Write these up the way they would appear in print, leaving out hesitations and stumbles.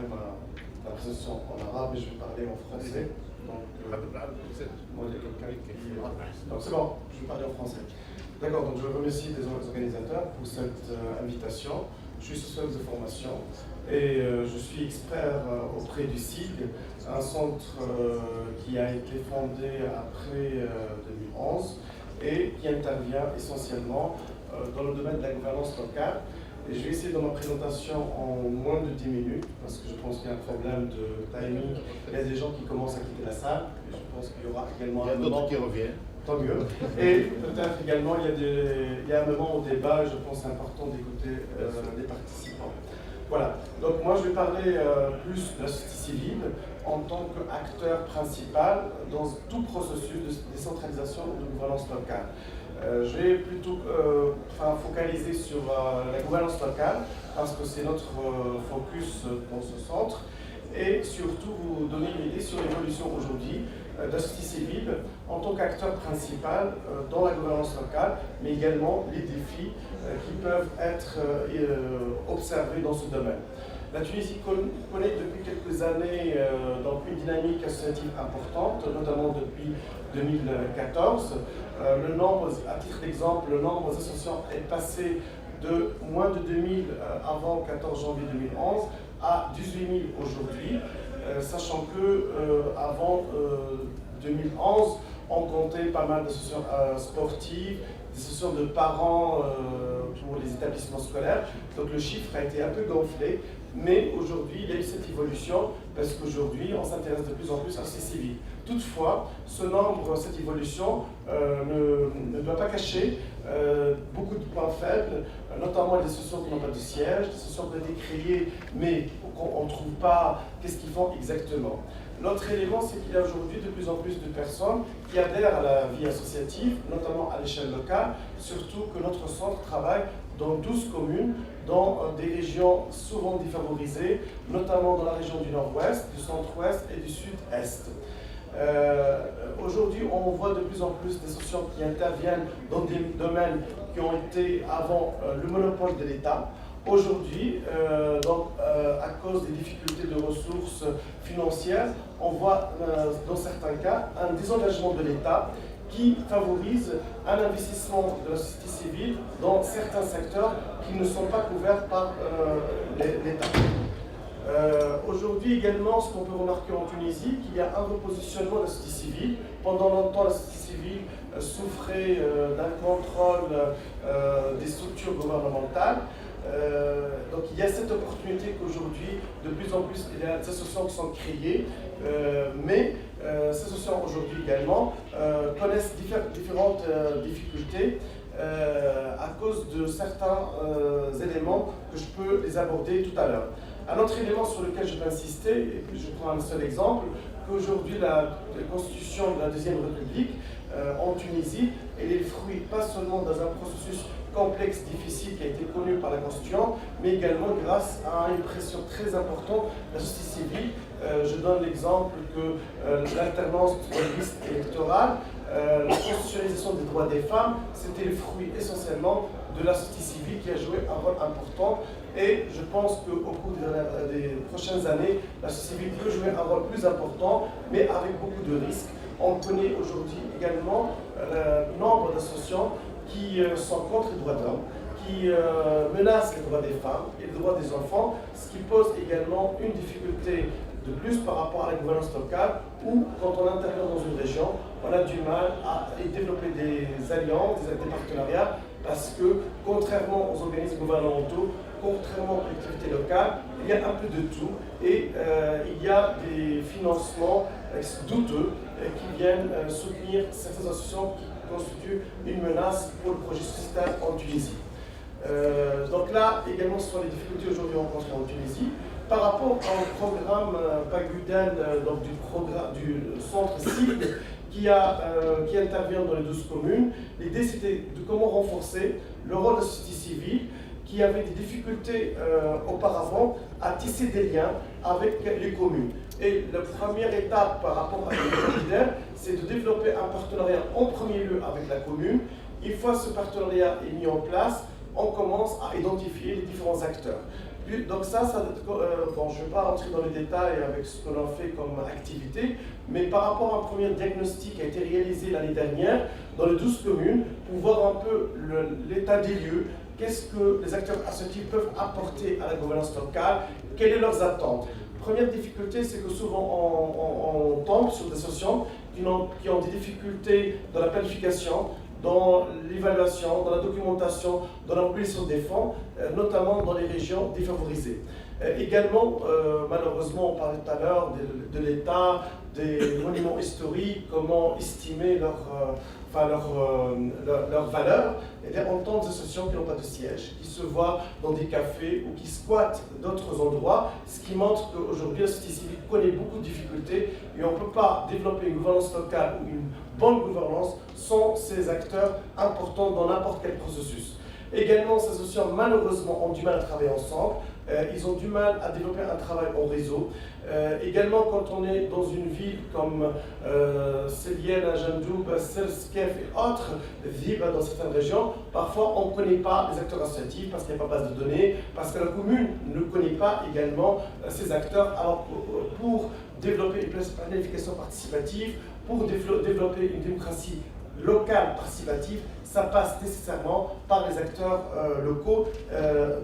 préparer ma présentation en arabe et je vais parler en français. Donc, moi, il y a quelqu'un qui... Donc, c'est bon, je vais parler en français. D'accord, donc je remercie les organisateurs pour cette invitation. Je suis sociologue de formation et je suis expert auprès du CIG, un centre qui a été fondé après 2011 et qui intervient essentiellement dans le domaine de la gouvernance locale. Et je vais essayer dans ma présentation en moins de 10 minutes, parce que je pense qu'il y a un problème de timing. Il y a des gens qui commencent à quitter la salle, et je pense qu'il y aura également un moment qui reviennent. Tant mieux. Et peut-être également, il y a un moment au débat, je pense important d'écouter les participants. Voilà. Donc moi, je vais parler plus de la société civile en tant qu'acteur principal dans tout processus de décentralisation de gouvernance locale. Je vais plutôt focaliser sur la gouvernance locale parce que c'est notre focus dans ce centre et surtout vous donner une idée sur l'évolution aujourd'hui de la société civile en tant qu'acteur principal dans la gouvernance locale, mais également les défis qui peuvent être observés dans ce domaine. La Tunisie connaît depuis quelques années donc une dynamique associative importante, notamment depuis 2014. Le nombre, à titre d'exemple, le nombre d'associations est passé de moins de 2000 avant 14 janvier 2011 à 18 000 aujourd'hui, sachant que avant 2011, on comptait pas mal d'associations sportives, des associations de parents pour les établissements scolaires. Donc le chiffre a été un peu gonflé, mais aujourd'hui, il y a eu cette évolution parce qu'aujourd'hui, on s'intéresse de plus en plus à la société civile. Toutefois, ce nombre, cette évolution ne doit pas cacher beaucoup de points faibles, notamment les associations qui n'ont pas de siège, des associations qui ont été créées, mais on ne trouve pas qu'est-ce qu'ils font exactement. L'autre élément, c'est qu'il y a aujourd'hui de plus en plus de personnes qui adhèrent à la vie associative, notamment à l'échelle locale, surtout que notre centre travaille dans 12 communes, dans des régions souvent défavorisées, notamment dans la région du nord-ouest, du centre-ouest et du sud-est. Aujourd'hui, on voit de plus en plus d'associations qui interviennent dans des domaines qui ont été avant le monopole de l'État. Aujourd'hui, à cause des difficultés de ressources financières, on voit dans certains cas un désengagement de l'État qui favorise un investissement de la société civile dans certains secteurs qui ne sont pas couverts par l'État. Aujourd'hui également, ce qu'on peut remarquer en Tunisie, qu'il y a un repositionnement de la société civile. Pendant longtemps, la société civile souffrait d'un contrôle des structures gouvernementales. Donc il y a cette opportunité qu'aujourd'hui, de plus en plus, il y a des associations qui sont créées, mais ces associations aujourd'hui également connaissent différentes difficultés à cause de certains éléments que je peux les aborder tout à l'heure. Un autre élément sur lequel je peux insister, et je prends un seul exemple, qu'aujourd'hui la constitution de la Deuxième République en Tunisie, elle est le fruit pas seulement dans un processus complexe, difficile qui a été connu par la Constitution, mais également grâce à une pression très importante de la société civile. Je donne l'exemple que l'alternance de la liste électorale, la constitutionnalisation des droits des femmes, c'était le fruit essentiellement de la société civile qui a joué un rôle important. Et je pense qu'au cours des prochaines années, la société civile peut jouer un rôle plus important, mais avec beaucoup de risques. On connaît aujourd'hui également le nombre d'associations qui sont contre les droits de l'homme, qui menacent les droits des femmes et les droits des enfants, ce qui pose également une difficulté de plus par rapport à la gouvernance locale, où quand on intervient dans une région, on a du mal à développer des alliances, des partenariats, parce que contrairement aux organismes gouvernementaux, contrairement aux collectivités locales, il y a un peu de tout et il y a des financements douteux qui viennent soutenir certaines associations qui constituent une menace pour le projet sociétal en Tunisie. Donc là, également, ce sont les difficultés aujourd'hui rencontrées en Tunisie. Par rapport au programme Paguden, donc du centre cible qui intervient dans les 12 communes, l'idée c'était de comment renforcer le rôle de la société civile qui avait des difficultés auparavant à tisser des liens avec les communes. Et la première étape par rapport à Paguden, c'est de développer un partenariat en premier lieu avec la commune. Une fois ce partenariat est mis en place, on commence à identifier les différents acteurs. Donc ça bon, je ne vais pas rentrer dans les détails avec ce qu'on a fait comme activité, mais par rapport à un premier diagnostic qui a été réalisé l'année dernière dans les 12 communes, pour voir un peu l'état des lieux, qu'est-ce que les acteurs associatifs peuvent apporter à la gouvernance locale, quelles sont leurs attentes. Première difficulté, c'est que souvent on tombe sur des associations qui ont des difficultés dans la planification, dans l'évaluation, dans la documentation, dans la mobilisation des fonds, notamment dans les régions défavorisées. Également, malheureusement, on parlait tout à l'heure de l'État, des monuments historiques, comment estimer leur valeur. Et bien, on entend des associations qui n'ont pas de siège, qui se voient dans des cafés ou qui squattent d'autres endroits, ce qui montre qu'aujourd'hui, la société civile connaît beaucoup de difficultés et on ne peut pas développer une gouvernance locale ou une bonne gouvernance sans ces acteurs importants dans n'importe quel processus. Également, ces associations, malheureusement, ont du mal à travailler ensemble. Ils ont du mal à développer un travail en réseau. Également, quand on est dans une ville comme Célienne, Agendoub, Selskef et autres villes dans certaines régions, parfois on ne connaît pas les acteurs associatifs parce qu'il n'y a pas de base de données, parce que la commune ne connaît pas également ces acteurs. Alors, pour développer une planification participative, pour développer une démocratie locale participative, ça passe nécessairement par les acteurs locaux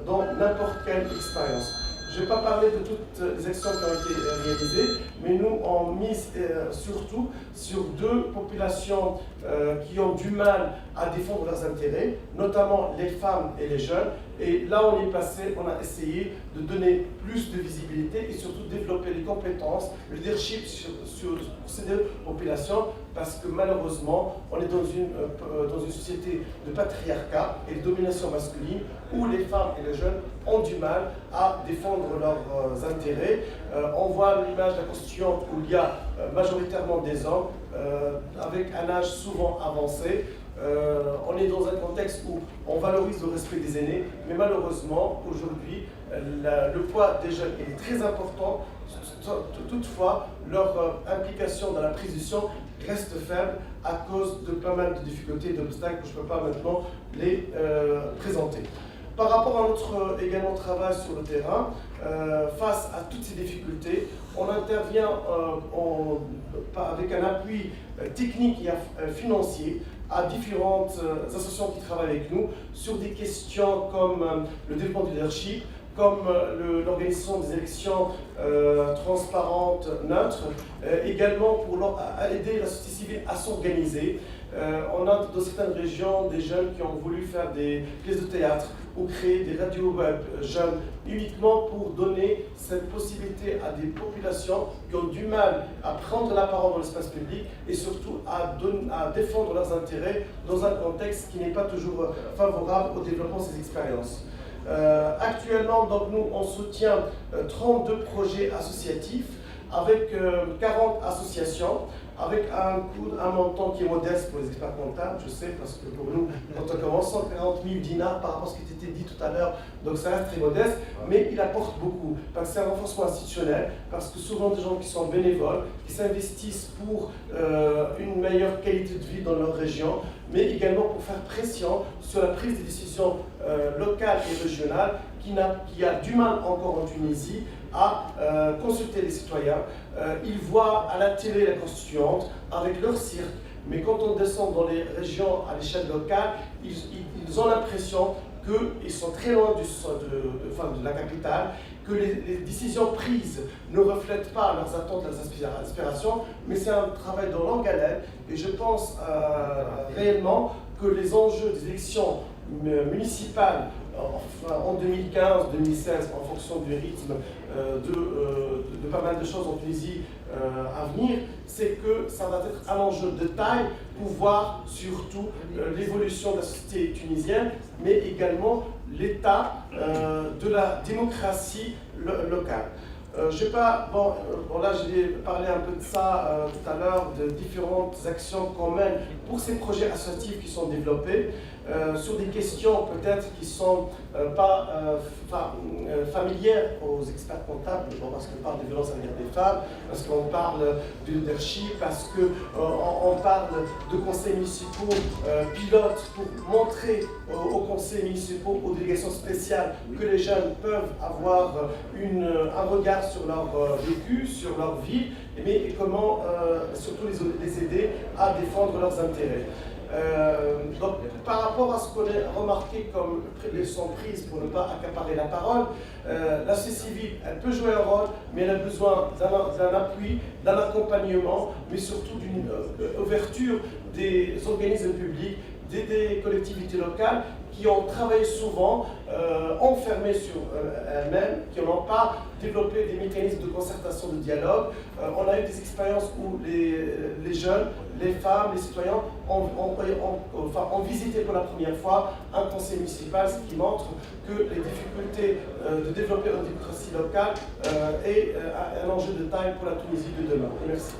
dans n'importe quelle expérience. Je ne vais pas parler de toutes les actions qui ont été réalisées, mais nous, on mise surtout sur deux populations qui ont du mal à défendre leurs intérêts, notamment les femmes et les jeunes. Et là, on est passé, on a essayé de donner plus de visibilité et surtout développer les compétences, le leadership sur ces deux populations, parce que malheureusement, on est dans une société de patriarcat et de domination masculine où les femmes et les jeunes ont du mal à défendre leurs intérêts. On voit l'image de la constituante où il y a majoritairement des hommes avec un âge souvent avancé. On est dans un contexte où on valorise le respect des aînés, mais malheureusement, aujourd'hui, le poids des jeunes est très important. Toutefois, leur implication dans la prise de décision reste faible à cause de pas mal de difficultés et d'obstacles que je ne peux pas maintenant les présenter. Par rapport à notre également travail sur le terrain, face à toutes ces difficultés, on intervient avec un appui technique et financier à différentes associations qui travaillent avec nous sur des questions comme le développement du leadership, comme l'organisation des élections transparentes, neutres, également pour aider la société civile à s'organiser. On a dans certaines régions des jeunes qui ont voulu faire des pièces de théâtre ou créer des radios web jeunes uniquement pour donner cette possibilité à des populations qui ont du mal à prendre la parole dans l'espace public et surtout à défendre leurs intérêts dans un contexte qui n'est pas toujours favorable au développement de ces expériences. Actuellement, donc, nous, on soutient 32 projets associatifs avec 40 associations, avec un montant qui est modeste pour les experts comptables, je sais, parce que pour nous, quand on commence, 140 000 dinars par rapport à ce qui était dit tout à l'heure, donc ça reste très modeste, mais il apporte beaucoup, parce que c'est un renforcement institutionnel, parce que souvent des gens qui sont bénévoles, qui s'investissent pour une meilleure qualité de vie dans leur région, mais également pour faire pression sur la prise de décisions locales et régionales qui a du mal encore en Tunisie à consulter les citoyens. Ils voient à la télé la constituante avec leur cirque, mais quand on descend dans les régions à l'échelle locale, ils ont l'impression qu'ils sont très loin de la capitale, que les décisions prises ne reflètent pas leurs attentes, leurs aspirations, mais c'est un travail de longue haleine. Et je pense réellement que les enjeux des élections municipales en 2015-2016, en fonction du rythme de pas mal de choses en Tunisie à venir, c'est que ça va être un enjeu de taille pour voir surtout l'évolution de la société tunisienne, mais également l'état de la démocratie locale. Là, j'ai parlé un peu de ça tout à l'heure, de différentes actions qu'on mène pour ces projets associatifs qui sont développés. sur des questions peut-être qui ne sont pas familières aux experts comptables, parce qu'on parle des violences à l'égard des femmes, parce qu'on parle de leadership, parce qu'on parle de conseils municipaux pilotes pour montrer aux conseils municipaux, aux délégations spéciales, que les jeunes peuvent avoir un regard sur leur vécu, sur leur vie, mais comment surtout les aider à défendre leurs intérêts. Donc, par rapport à ce qu'on a remarqué comme leçon prise pour ne pas accaparer la parole, la société civile, elle peut jouer un rôle, mais elle a besoin d'un appui, d'un accompagnement, mais surtout d'une ouverture des organismes publics, des collectivités locales qui ont travaillé souvent enfermées sur elles-mêmes, qui n'ont pas développé des mécanismes de concertation, de dialogue. On a eu des expériences où les jeunes, les femmes, les citoyens ont visité pour la première fois un conseil municipal, ce qui montre que les difficultés de développer une démocratie locale est un enjeu de taille pour la Tunisie de demain. Merci.